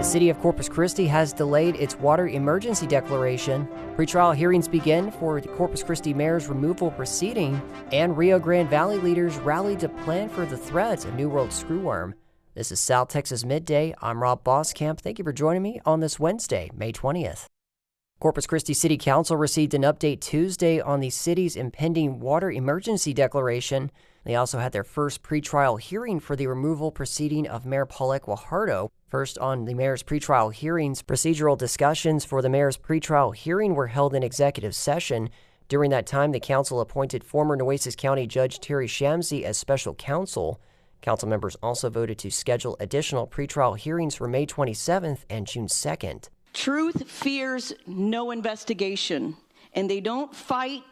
The city of Corpus Christi has delayed its water emergency declaration. Pretrial hearings begin for the Corpus Christi mayor's removal proceeding, and Rio Grande Valley leaders rallied to plan for the threat of New World Screwworm. This is South Texas Midday. I'm Rob Boskamp. Thank you for joining me on this Wednesday, May 20th. Corpus Christi City Council received an update Tuesday on the city's impending water emergency declaration. They also had their first pretrial hearing for the removal proceeding of Mayor Paulette Guajardo. First on the mayor's pretrial hearings, procedural discussions for the mayor's pretrial hearing were held in executive session. During that time, the council appointed former Nueces County Judge Terry Shamsi as special counsel. Council members also voted to schedule additional pretrial hearings for May 27th and June 2nd. Truth fears no investigation, and they don't fight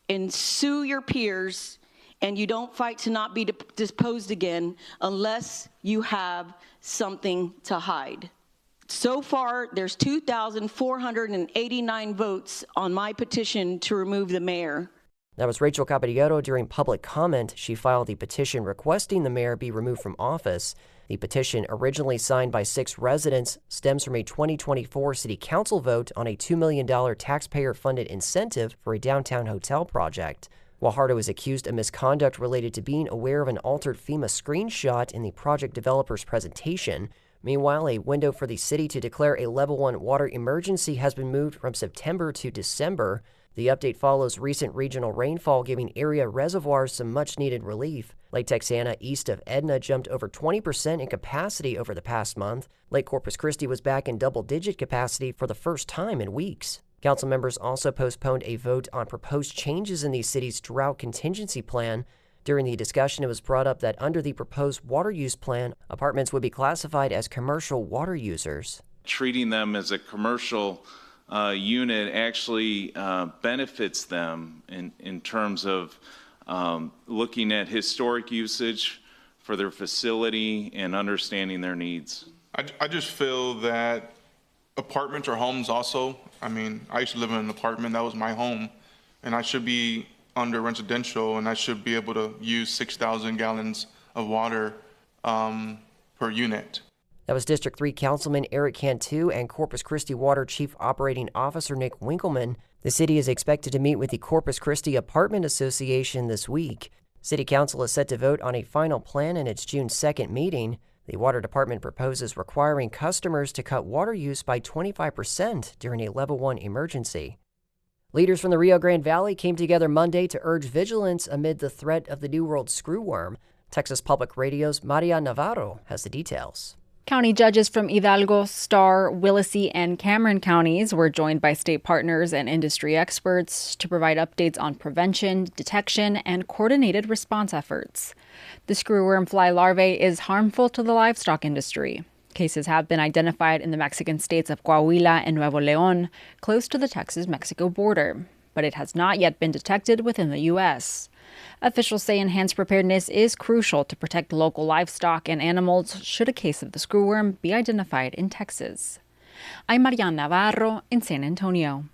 and sue your peers, and you don't fight to not be deposed again unless you have something to hide. So far, there's 2,489 votes on my petition to remove the mayor. That was Rachel Caballero during public comment. She filed the petition requesting the mayor be removed from office. The petition, originally signed by 6 residents, stems from a 2024 city council vote on a $2 million taxpayer-funded incentive for a downtown hotel project. Guajardo is accused of misconduct related to being aware of an altered FEMA screenshot in the project developer's presentation. Meanwhile, a window for the city to declare a Level 1 water emergency has been moved from September to December. The update follows recent regional rainfall, giving area reservoirs some much-needed relief. Lake Texana, east of Edna, jumped over 20% in capacity over the past month. Lake Corpus Christi was back in double-digit capacity for the first time in weeks. Council members also postponed a vote on proposed changes in the city's drought contingency plan. During the discussion, it was brought up that under the proposed water use plan, apartments would be classified as commercial water users. Treating them as a commercial unit actually benefits them in terms of looking at historic usage for their facility and understanding their needs. I just feel that apartments or homes also, I used to live in an apartment, that was my home, and I should be under residential, and I should be able to use 6,000 gallons of water per unit. That was District 3 Councilman Eric Cantu and Corpus Christi Water Chief Operating Officer Nick Winkleman. The city is expected to meet with the Corpus Christi Apartment Association this week. City Council is set to vote on a final plan in its June 2nd meeting. The Water Department proposes requiring customers to cut water use by 25% during a Level 1 emergency. Leaders from the Rio Grande Valley came together Monday to urge vigilance amid the threat of the New World Screwworm. Texas Public Radio's Maria Navarro has the details. County judges from Hidalgo, Starr, Willacy, and Cameron counties were joined by state partners and industry experts to provide updates on prevention, detection, and coordinated response efforts. The screwworm fly larvae is harmful to the livestock industry. Cases have been identified in the Mexican states of Coahuila and Nuevo León, close to the Texas-Mexico border, but it has not yet been detected within the U.S. Officials say enhanced preparedness is crucial to protect local livestock and animals should a case of the screwworm be identified in Texas. I'm Maria Navarro in San Antonio.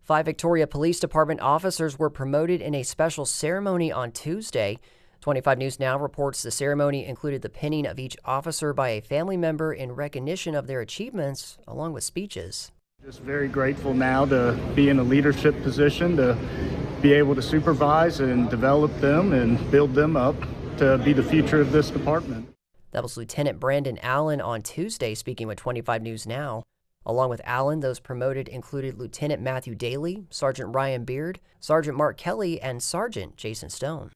5 Victoria Police Department officers were promoted in a special ceremony on Tuesday. 25 News Now reports the ceremony included the pinning of each officer by a family member in recognition of their achievements, along with speeches. Just very grateful now to be in a leadership position, to be able to supervise and develop them and build them up to be the future of this department. That was Lieutenant Brandon Allen on Tuesday speaking with 25 News Now. Along with Allen, those promoted included Lieutenant Matthew Daly, Sergeant Ryan Beard, Sergeant Mark Kelly, and Sergeant Jason Stone.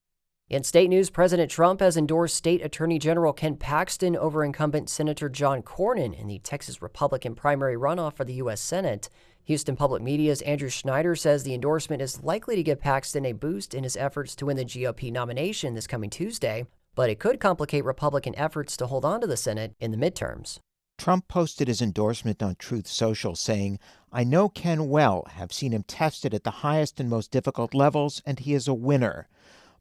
In state news, President Trump has endorsed State Attorney General Ken Paxton over incumbent Senator John Cornyn in the Texas Republican primary runoff for the U.S. Senate. Houston Public Media's Andrew Schneider says the endorsement is likely to give Paxton a boost in his efforts to win the GOP nomination this coming Tuesday, but it could complicate Republican efforts to hold on to the Senate in the midterms. Trump posted his endorsement on Truth Social, saying, "I know Ken well, have seen him tested at the highest and most difficult levels, and he is a winner."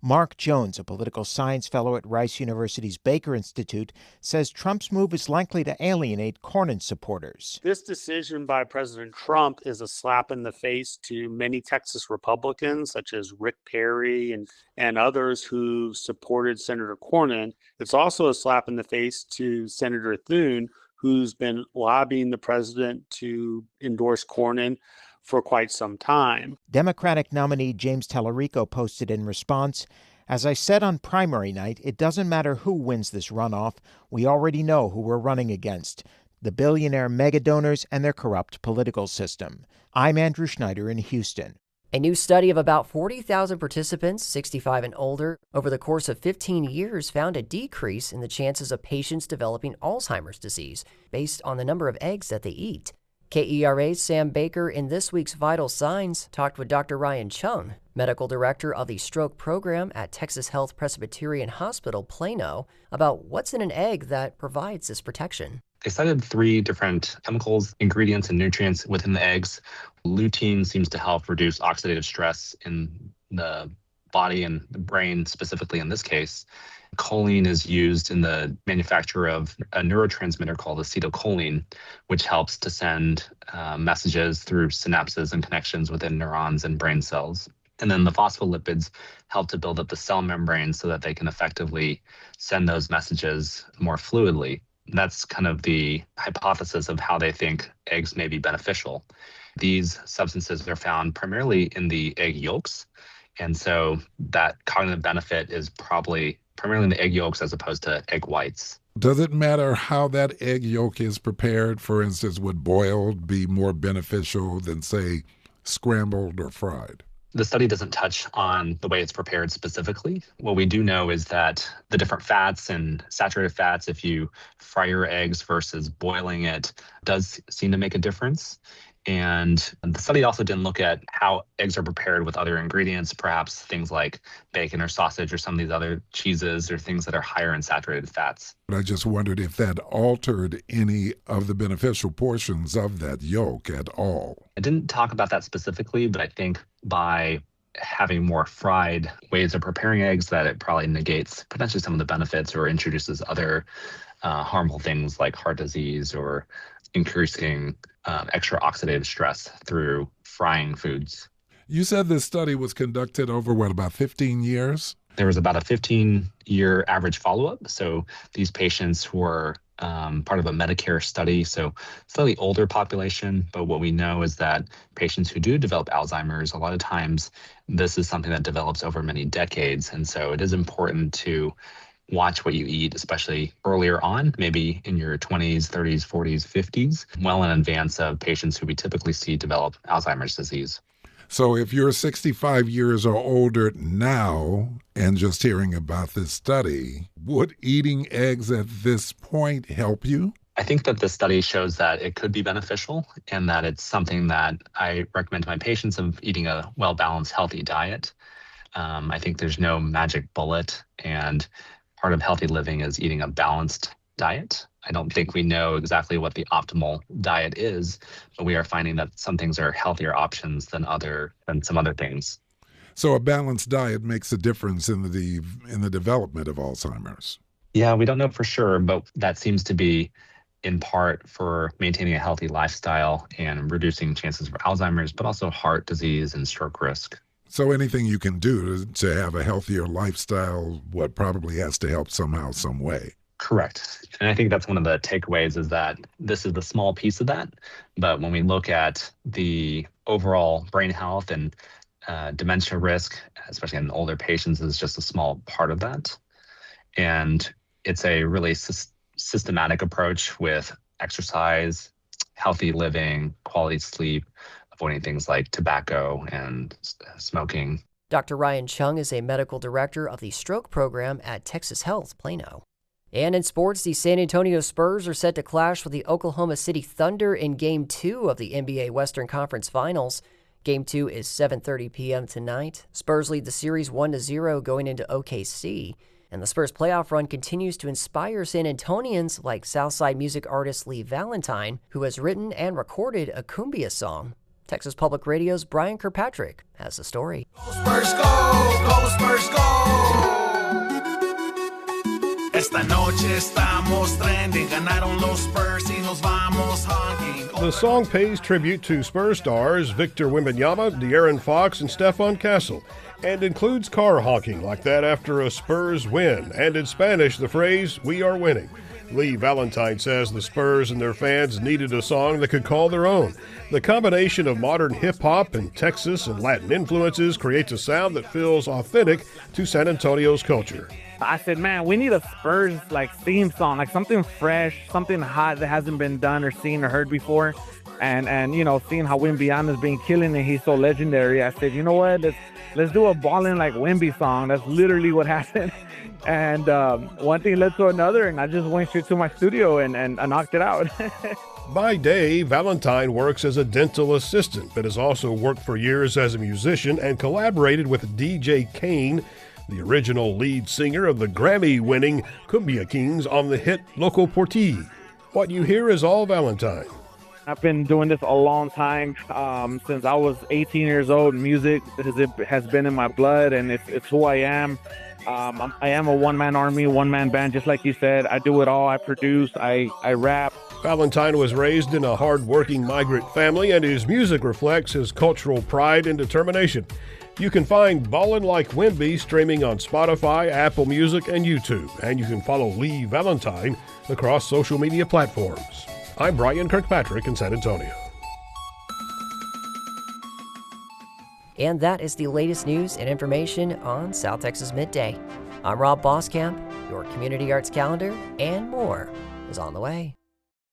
Mark Jones, a political science fellow at Rice University's Baker Institute, says Trump's move is likely to alienate Cornyn supporters. This decision by President Trump is a slap in the face to many Texas Republicans, such as Rick Perry and others who supported Senator Cornyn. It's also a slap in the face to Senator Thune, who's been lobbying the president to endorse Cornyn for quite some time. Democratic nominee James Tallarico posted in response, "As I said on primary night, it doesn't matter who wins this runoff. We already know who we're running against. The billionaire megadonors and their corrupt political system." I'm Andrew Schneider in Houston. A new study of about 40,000 participants, 65 and older, over the course of 15 years found a decrease in the chances of patients developing Alzheimer's disease based on the number of eggs that they eat. KERA's Sam Baker in this week's Vital Signs talked with Dr. Ryan Chung, medical director of the stroke program at Texas Health Presbyterian Hospital, Plano, about what's in an egg that provides this protection. They cited 3 different chemicals, ingredients, and nutrients within the eggs. Lutein seems to help reduce oxidative stress in the body and the brain, specifically in this case. Choline is used in the manufacture of a neurotransmitter called acetylcholine, which helps to send messages through synapses and connections within neurons and brain cells. And then the phospholipids help to build up the cell membrane so that they can effectively send those messages more fluidly. That's kind of the hypothesis of how they think eggs may be beneficial. These substances are found primarily in the egg yolks. And so that cognitive benefit is probably primarily in the egg yolks as opposed to egg whites. Does it matter how that egg yolk is prepared? For instance, would boiled be more beneficial than, say, scrambled or fried? The study doesn't touch on the way it's prepared specifically. What we do know is that the different fats and saturated fats, if you fry your eggs versus boiling it, does seem to make a difference. And the study also didn't look at how eggs are prepared with other ingredients, perhaps things like bacon or sausage or some of these other cheeses or things that are higher in saturated fats. I just wondered if that altered any of the beneficial portions of that yolk at all. I didn't talk about that specifically, but I think by having more fried ways of preparing eggs, that it probably negates potentially some of the benefits or introduces other harmful things like heart disease or increasing extra oxidative stress through frying foods. You said this study was conducted over, about 15 years? There was about a 15-year average follow-up. So these patients were part of a Medicare study, so slightly older population. But what we know is that patients who do develop Alzheimer's, a lot of times this is something that develops over many decades. And so it is important to watch what you eat, especially earlier on, maybe in your 20s, 30s, 40s, 50s, well in advance of patients who we typically see develop Alzheimer's disease. So if you're 65 years or older now and just hearing about this study, would eating eggs at this point help you? I think that this study shows that it could be beneficial and that it's something that I recommend to my patients of eating a well-balanced, healthy diet. I think there's no magic bullet, and part of healthy living is eating a balanced diet. I don't think we know exactly what the optimal diet is, but we are finding that some things are healthier options than some other things. So a balanced diet makes a difference in the development of Alzheimer's. Yeah, we don't know for sure, but that seems to be in part for maintaining a healthy lifestyle and reducing chances of Alzheimer's, but also heart disease and stroke risk. So anything you can do to have a healthier lifestyle, probably has to help somehow, some way. Correct. And I think that's one of the takeaways is that this is the small piece of that. But when we look at the overall brain health and dementia risk, especially in older patients, is just a small part of that. And it's a really systematic approach with exercise, healthy living, quality sleep, avoiding things like tobacco and smoking. Dr. Ryan Chung is a medical director of the stroke program at Texas Health, Plano. And in sports, the San Antonio Spurs are set to clash with the Oklahoma City Thunder in Game 2 of the NBA Western Conference Finals. Game 2 is 7:30 p.m. tonight. Spurs lead the series 1-0 going into OKC. And the Spurs playoff run continues to inspire San Antonians like Southside music artist Lee Valentine, who has written and recorded a cumbia song. Texas Public Radio's Brian Kirkpatrick has the story. Go Spurs, go! Go Spurs, go! Esta noche estamos trending. Ganaron los Spurs y nos vamos honking. The song pays tribute to Spurs stars Victor Wembanyama, De'Aaron Fox, and Stephon Castle, and includes car honking like that after a Spurs win, and in Spanish the phrase, "We are winning." Lee Valentine says the Spurs and their fans needed a song that could call their own. The combination of modern hip-hop and Texas and Latin influences creates a sound that feels authentic to San Antonio's culture. I said, man, we need a Spurs theme song, like something fresh, something hot that hasn't been done or seen or heard before. And you know, seeing how Wimbiana's been killing it, he's so legendary. I said, you know what, let's do a ballin' like Wimby song. That's literally what happened. And one thing led to another, and I just went straight to my studio and I knocked it out. By day, Valentine works as a dental assistant, but has also worked for years as a musician and collaborated with DJ Kane, the original lead singer of the Grammy-winning Cumbia Kings, on the hit Loco Por Ti. What you hear is all Valentine. I've been doing this a long time, since I was 18 years old. Music has been in my blood, and it's who I am. I am a one-man army, one-man band, just like you said. I do it all. I produce, I rap. Valentine was raised in a hard-working migrant family, and his music reflects his cultural pride and determination. You can find Ballin' Like Wimby streaming on Spotify, Apple Music, and YouTube, and you can follow Lee Valentine across social media platforms. I'm Brian Kirkpatrick in San Antonio. And that is the latest news and information on South Texas Midday. I'm Rob Boskamp. Your community arts calendar and more is on the way.